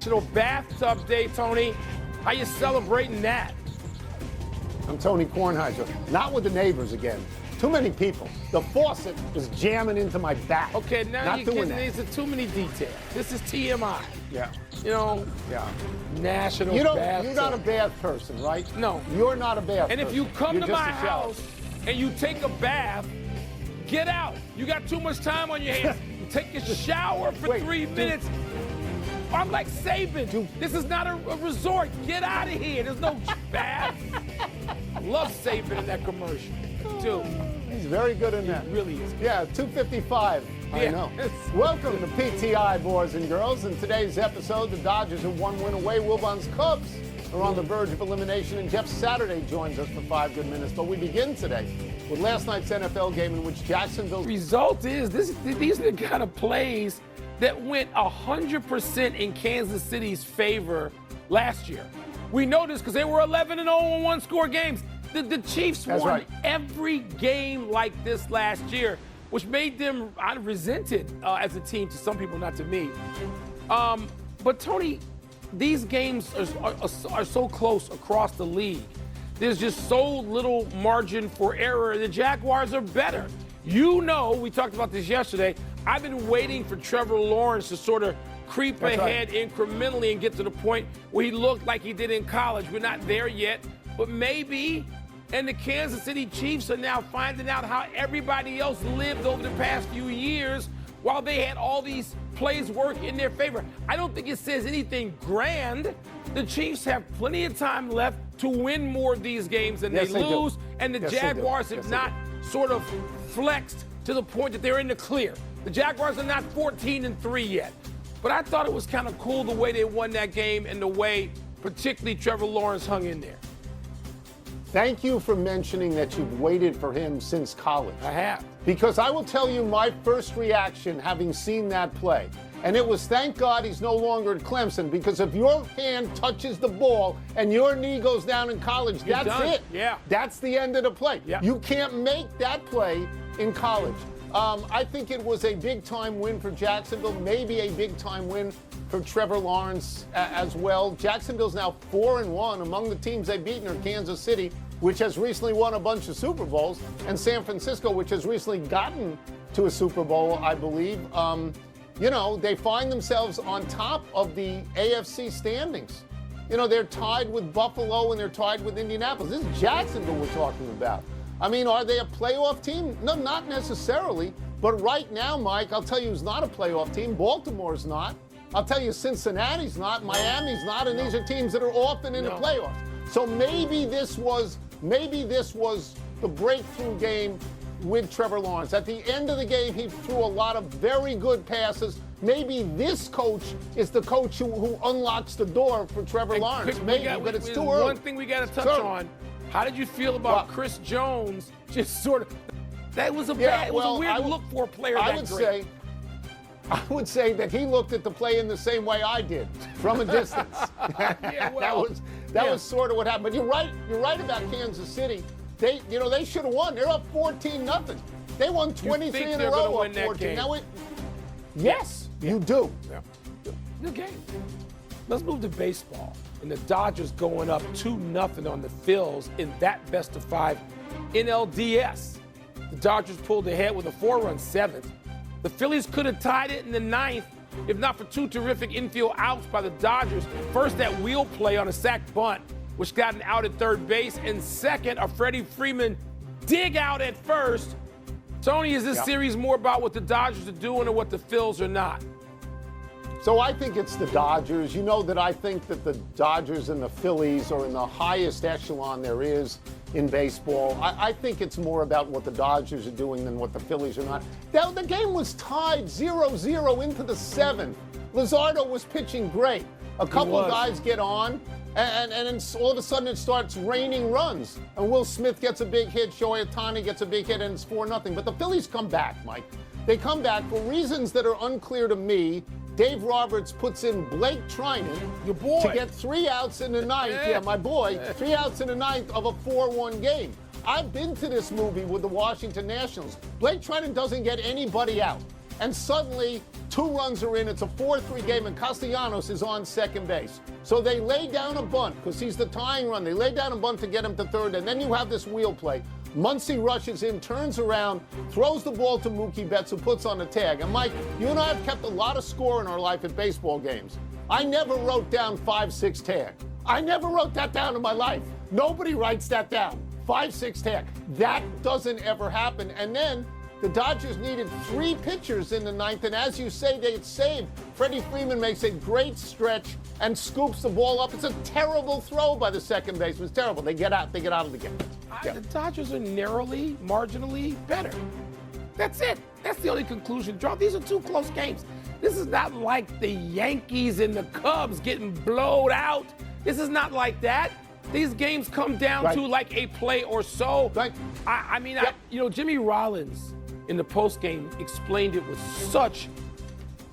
National Bathtub Day, Tony. How you celebrating that? I'm Tony Kornheiser. Not with the neighbors again. Too many people. The faucet was jamming into my back. Okay, now Not you're doing getting that. into too many details. This is TMI. Yeah. You know, Yeah. National You're Bathtub. not a bath person, right? No. You're not a bath person. And if you come You're to just my a shower. house and you take a bath, get out. You got too much time on your hands. Take a shower for 3 minutes. I'm like Saban. This is not a resort. Get out of here. There's no bath. I love Saban in that commercial, too. He's very good in that. He really is. Yeah, 255. I Yeah. know. Welcome to PTI, boys and girls. In today's episode, the Dodgers are one win away. Wilbon's Cubs are on the verge of elimination, and Jeff Saturday joins us for 5 good minutes. But we begin today with last night's NFL game in which Jacksonville. Result is these are the kind of plays that went 100% in Kansas City's favor last year. We know this because they were 11-0 in one-score games. The Chiefs That's won right. every game like this last year, which made them resented as a team to some people, not to me. But Tony, these games are so close across the league. There's just so little margin for error. The Jaguars are better. You know, we talked about this yesterday. I've been waiting for Trevor Lawrence to sort of creep ahead incrementally and get to the point where he looked like he did in college. We're not there yet, but maybe. And the Kansas City Chiefs are now finding out how everybody else lived over the past few years while they had all these plays work in their favor. I don't think it says anything grand. The Chiefs have plenty of time left to win more of these games than they lose. Do. And the Yes, Jaguars they do. have Yes, not sort of flexed to the point that they're in the clear. The Jaguars are not 14-3 yet. But I thought it was kind of cool the way they won that game and the way particularly Trevor Lawrence hung in there. Thank you for mentioning that you've waited for him since college. I have. Because I will tell you my first reaction having seen that play. And it was, thank God he's no longer at Clemson, because if your hand touches the ball and your knee goes down in college, You're that's done. it. Yeah. That's the end of the play. Yeah. You can't make that play in college. I think it was a big-time win for Jacksonville, maybe a big-time win for Trevor Lawrence as well. Jacksonville's now 4-1. Among the teams they've beaten are Kansas City, which has recently won a bunch of Super Bowls, and San Francisco, which has recently gotten to a Super Bowl, I believe. You know, they find themselves on top of the AFC standings. You know, they're tied with Buffalo and they're tied with Indianapolis. This is Jacksonville we're talking about. I mean, are they a playoff team? No, not necessarily. But right now, Mike, I'll tell you who's not a playoff team. Baltimore's not. I'll tell you Cincinnati's not. Miami's not. And these are teams that are often in the playoffs. So maybe this was the breakthrough game with Trevor Lawrence. At the end of the game, he threw a lot of very good passes. Maybe this coach is the coach who unlocks the door for Trevor Lawrence. Maybe, but it's too early. One thing we got to touch on. How did you feel about Chris Jones? Just sort of, that was a bad, it was a weird look for a player that great. I would say that he looked at the play in the same way I did, from a distance. Yeah, well, that was sort of what happened. But you're right about Kansas City. They should have won. They're up 14-0. They won 23 in a row up 14. Now yes, you do. Yeah. Good game. Let's move to baseball. And the Dodgers going up 2-0 on the Phils in that best-of-5 NLDS. The Dodgers pulled ahead with a 4-run seventh. The Phillies could have tied it in the ninth if not for two terrific infield outs by the Dodgers. First, that wheel play on a sac bunt, which got an out at third base. And second, a Freddie Freeman dig out at first. Tony, is this series more about what the Dodgers are doing or what the Phils are not? So I think it's the Dodgers. You know that I think that the Dodgers and the Phillies are in the highest echelon there is in baseball. I think it's more about what the Dodgers are doing than what the Phillies are not. The game was tied 0-0 into the seventh. Luzardo was pitching great. A couple of guys get on, and then all of a sudden it starts raining runs. And Will Smith gets a big hit, Shohei Ohtani gets a big hit, and it's 4-0. But the Phillies come back, Mike. They come back for reasons that are unclear to me. Dave Roberts puts in Blake Trinan to get 3 outs in the ninth. Yeah, my boy. 3 outs in the ninth of a 4-1 game. I've been to this movie with the Washington Nationals. Blake Trinan doesn't get anybody out. and suddenly 2 runs are in. It's a 4-3 game, and Castellanos is on second base. So they lay down a bunt because he's the tying run. They lay down a bunt to get him to third, and then you have this wheel play. Muncy rushes in, turns around, throws the ball to Mookie Betts, who puts on the tag. And Mike, you and I have kept a lot of score in our life at baseball games. I never wrote down 5-6 tag. I never wrote that down in my life. Nobody writes that down. 5-6 tag. That doesn't ever happen. And then the Dodgers needed 3 pitchers in the 9th, and as you say, they'd saved. Freddie Freeman makes a great stretch and scoops the ball up. It's a terrible throw by the second baseman. It's terrible. They get out of the game. The Dodgers are narrowly, marginally better. That's it. That's the only conclusion. Draw. These are 2 close games. This is not like the Yankees and the Cubs getting blowed out. This is not like that. These games come down to like a play or so. Right. I mean, Jimmy Rollins in the postgame explained it with such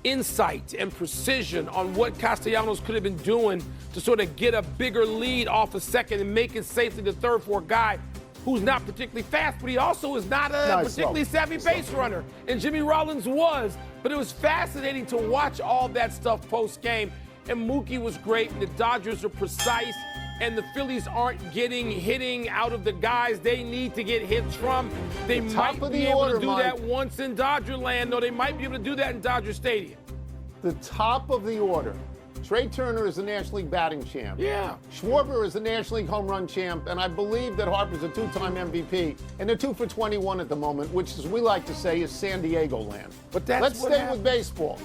insight and precision on what Castellanos could have been doing to sort of get a bigger lead off a second and make it safely the third for a guy who's not particularly fast, but he also is not a particularly savvy base runner. And Jimmy Rollins was. But it was fascinating to watch all that stuff post-game. And Mookie was great, and the Dodgers are precise, and the Phillies aren't hitting out of the guys they need to get hits from. They might be able to do that once in Dodger land, though. They might be able to do that in Dodger Stadium. The top of the order. Trey Turner is the National League batting champ. Yeah. Schwarber is the National League home run champ, and I believe that Harper's a 2-time MVP, and they're 2 for 21 at the moment, which, as we like to say, is San Diego land. But that's Let's stay with baseball.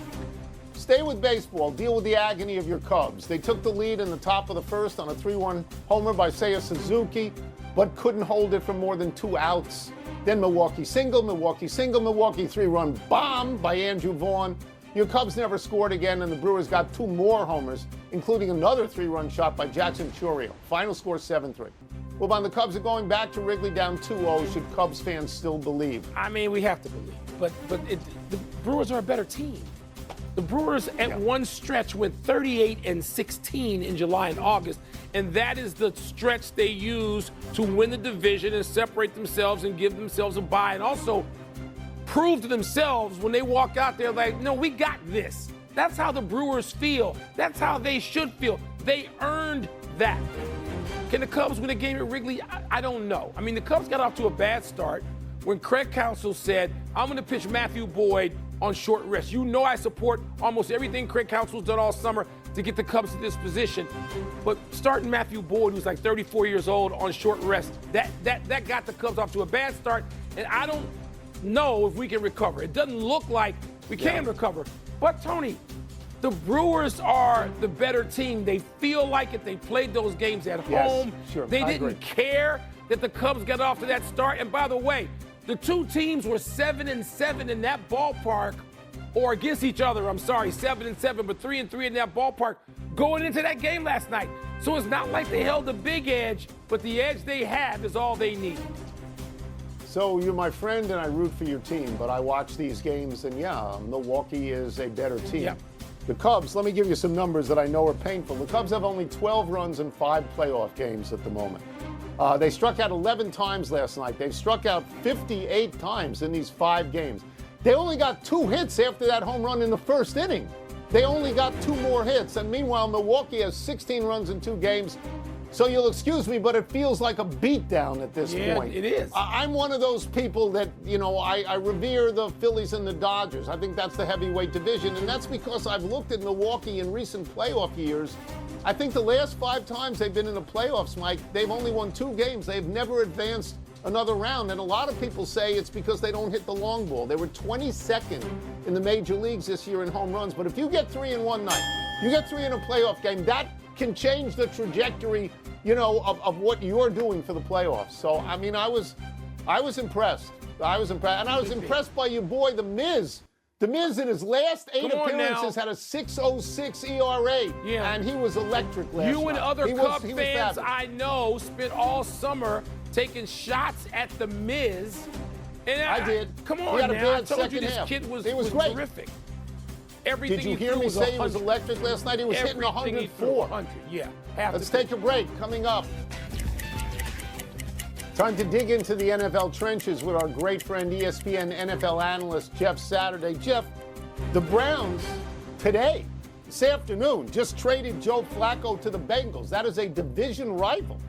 Stay with baseball. Deal with the agony of your Cubs. They took the lead in the top of the first on a 3-1 homer by Seiya Suzuki, but couldn't hold it for more than 2 outs. Then Milwaukee single, Milwaukee 3-run bomb by Andrew Vaughn. Your Cubs never scored again, and the Brewers got 2 more homers, including another 3-run shot by Jackson Chourio. Final score 7-3. Wilbon, the Cubs are going back to Wrigley down 2-0. Should Cubs fans still believe? I mean, we have to believe. But the Brewers are a better team. The Brewers at one stretch went 38-16 in July and August, and that is the stretch they use to win the division and separate themselves and give themselves a bye, and also prove to themselves when they walk out there like, no, we got this. That's how the Brewers feel. That's how they should feel. They earned that. Can the Cubs win a game at Wrigley? I don't know. I mean, the Cubs got off to a bad start when Craig Counsell said, I'm going to pitch Matthew Boyd on short rest. You know I support almost everything Craig Counsell's done all summer to get the Cubs to this position. But starting Matthew Boyd, who's like 34 years old, on short rest, that got the Cubs off to a bad start, and I don't know if we can recover. It doesn't look like we can recover. But, Tony, the Brewers are the better team. They feel like it. They played those games at home. Sure. They didn't care that the Cubs got off to that start. And by the way, the 2 teams were 7-7 in that ballpark, or against each other, 7-7, but 3-3 in that ballpark going into that game last night. So it's not like they held a big edge, but the edge they have is all they need. So you're my friend and I root for your team, but I watch these games and Milwaukee is a better team. Yep. The Cubs, let me give you some numbers that I know are painful. The Cubs have only 12 runs in 5 playoff games at the moment. They struck out 11 times last night. They've struck out 58 times in these 5 games. They only got 2 hits after that home run in the first inning. They only got 2 more hits. And meanwhile, Milwaukee has 16 runs in 2 games. So you'll excuse me, but it feels like a beatdown at this point. It is. I'm one of those people that, I revere the Phillies and the Dodgers. I think that's the heavyweight division, and that's because I've looked at Milwaukee in recent playoff years. I think the last 5 times they've been in the playoffs, Mike, they've only won 2 games. They've never advanced another round, and a lot of people say it's because they don't hit the long ball. They were 22nd in the major leagues this year in home runs, but if you get 3 in one night, you get 3 in a playoff game, that can change the trajectory, of what you're doing for the playoffs. So, I mean, I was impressed. And I was impressed by your boy, The Miz. The Miz in his last 8 appearances had a 6.06 ERA. Yeah. And he was electric last night. You and other Cub fans I know spent all summer taking shots at The Miz. And I did. Come on he had now. a bad I told second you this half. kid was great. terrific. Everything Did you hear me say he was electric last night? He was hitting 104. Yeah. Let's take a break. Coming up, Time to dig into the NFL trenches with our great friend ESPN NFL analyst Jeff Saturday. Jeff, the Browns today, this afternoon, just traded Joe Flacco to the Bengals. That is a division rival.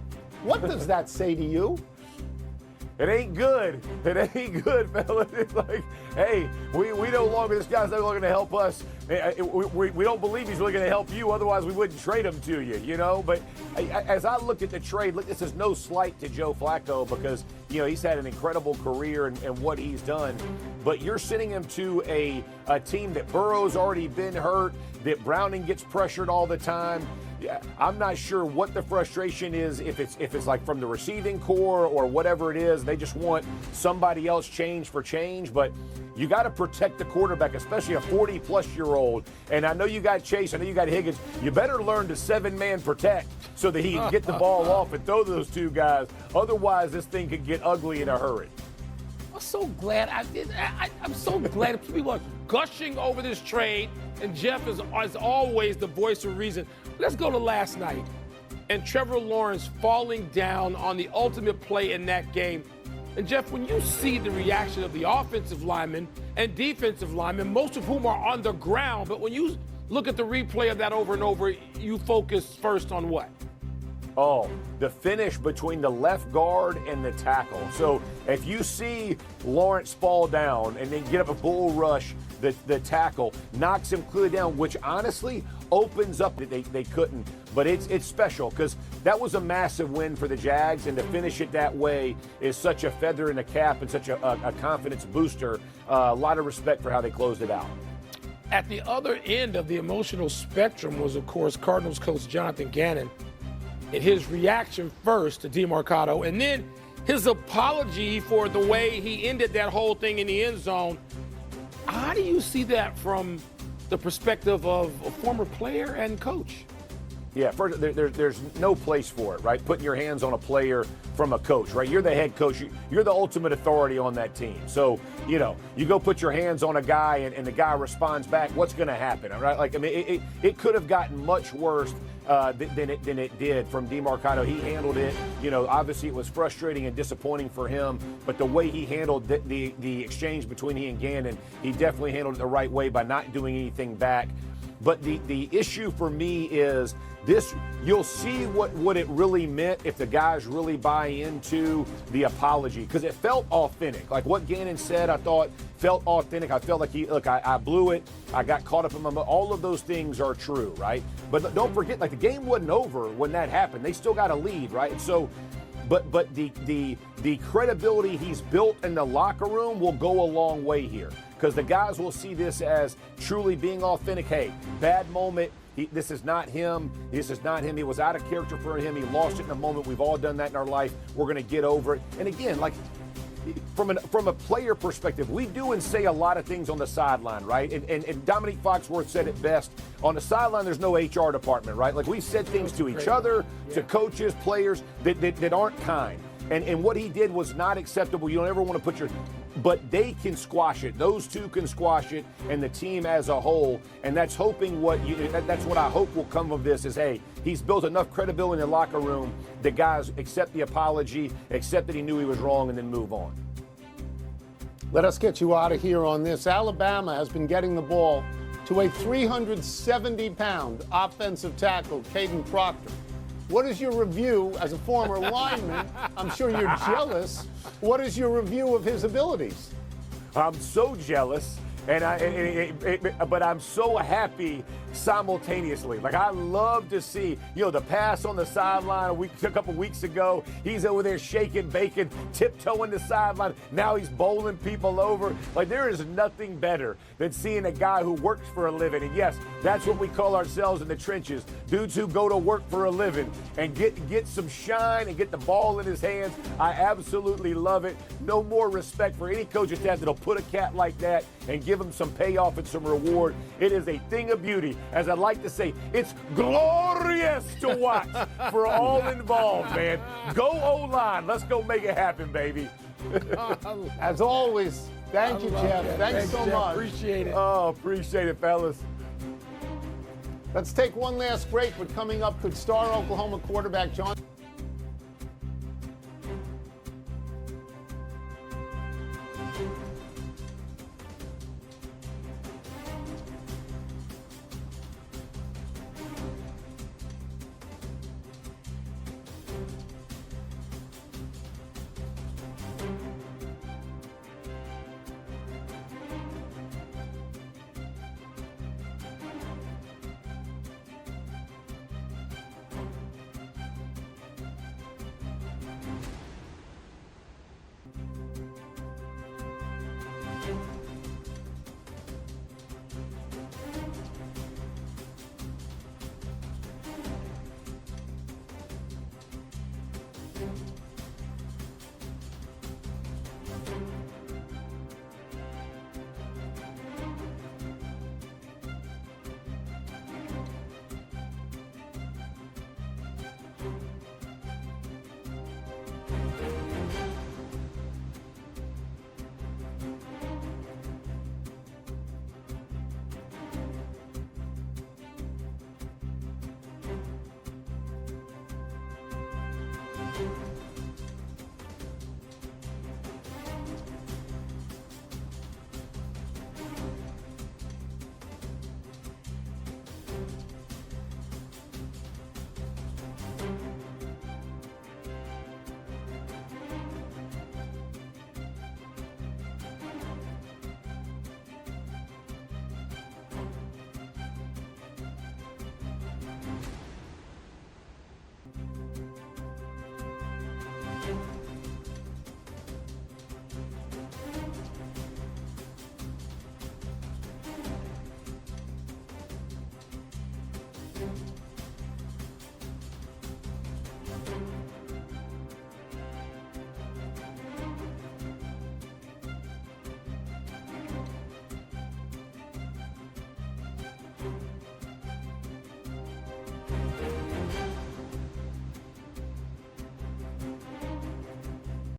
What does that say to you? It ain't good. It ain't good, fellas. It's like, hey, we no longer, this guy's no longer going to help us. We don't believe he's really going to help you. Otherwise, we wouldn't trade him to you, you know? But as I looked at the trade, look, this is no slight to Joe Flacco because, you know, he's had an incredible career and what he's done. But you're sending him to a team that Burrow's already been hurt, that Browning gets pressured all the time. Yeah, I'm not sure what the frustration is, if it's like from the receiving core or whatever it is. They just want somebody else change for change, but you got to protect the quarterback, especially a 40-plus-year-old. And I know you got Chase, I know you got Higgins. You better learn to 7-man protect so that he can get the ball off and throw those two guys. Otherwise, this thing could get ugly in a hurry. I'm so glad I'm so glad people are gushing over this trade, and Jeff is as always the voice of reason. Let's go to last night and Trevor Lawrence falling down on the ultimate play in that game. And Jeff, when you see the reaction of the offensive linemen and defensive linemen, most of whom are on the ground, but when you look at the replay of that over and over, you focus first on what? Oh, the finish between the left guard and the tackle. So if you see Lawrence fall down and then get up a bull rush, the tackle knocks him clearly down, which honestly opens up. They couldn't, but it's special because that was a massive win for the Jags, and to finish it that way is such a feather in the cap and such a confidence booster. A lot of respect for how they closed it out. At the other end of the emotional spectrum was, of course, Cardinals coach Jonathan Gannon. And his reaction first to DeMarcado, and then his apology for the way he ended that whole thing in the end zone. How do you see that from the perspective of a former player and coach? Yeah, first, there's no place for it, right? Putting your hands on a player from a coach, right? You're the head coach. You're the ultimate authority on that team. So, you know, you go put your hands on a guy and the guy responds back, what's going to happen, right? Like, I mean, it could have gotten much worse than it did from DeMarcado. He handled it. You know, obviously it was frustrating and disappointing for him, but the way he handled the exchange between he and Gannon, he definitely handled it the right way by not doing anything back. But the issue for me is this, you'll see what it really meant if the guys really buy into the apology, because it felt authentic. Like what Gannon said, I thought felt authentic. I felt like I blew it. I got caught up in my, all of those things are true, right? But don't forget, like the game wasn't over when that happened. They still got a lead, right? And so, but the credibility he's built in the locker room will go a long way here, because the guys will see this as truly being authentic. Hey, bad moment. This is not him. This is not him. He was out of character for him. He lost it in a moment. We've all done that in our life. We're going to get over it. And again, like from a player perspective, we do and say a lot of things on the sideline, right? And Dominique Foxworth said it best. On the sideline, there's no HR department, right? Like we said things to each other, to coaches, players that aren't kind. And what he did was not acceptable. You don't ever want to put your... But they can squash it. Those two can squash it, and the team as a whole. And that's hoping that's what I hope will come of this is, hey, he's built enough credibility in the locker room that guys accept the apology, accept that he knew he was wrong, and then move on. Let us get you out of here on this. Alabama has been getting the ball to a 370-pound offensive tackle, Caden Proctor. What is your review as a former lineman? I'm sure you're jealous. What is your review of his abilities? I'm so jealous, but I'm so happy simultaneously. Like, I love to see, the pass on the sideline a couple weeks ago. He's over there shaking bacon, tiptoeing the sideline. Now he's bowling people over. Like, there is nothing better than seeing a guy who works for a living. And yes, that's what we call ourselves in the trenches. Dudes who go to work for a living and get some shine and get the ball in his hands. I absolutely love it. No more respect for any coaching staff that'll put a cat like that and give him some payoff and some reward. It is a thing of beauty. As I like to say, it's glorious to watch for all involved, man. Go O-line. Let's go make it happen, baby. As always, thank you, Jeff. Thanks so much. Appreciate it. Oh, appreciate it, fellas. Let's take one last break, but coming up, could star Oklahoma quarterback John Bye.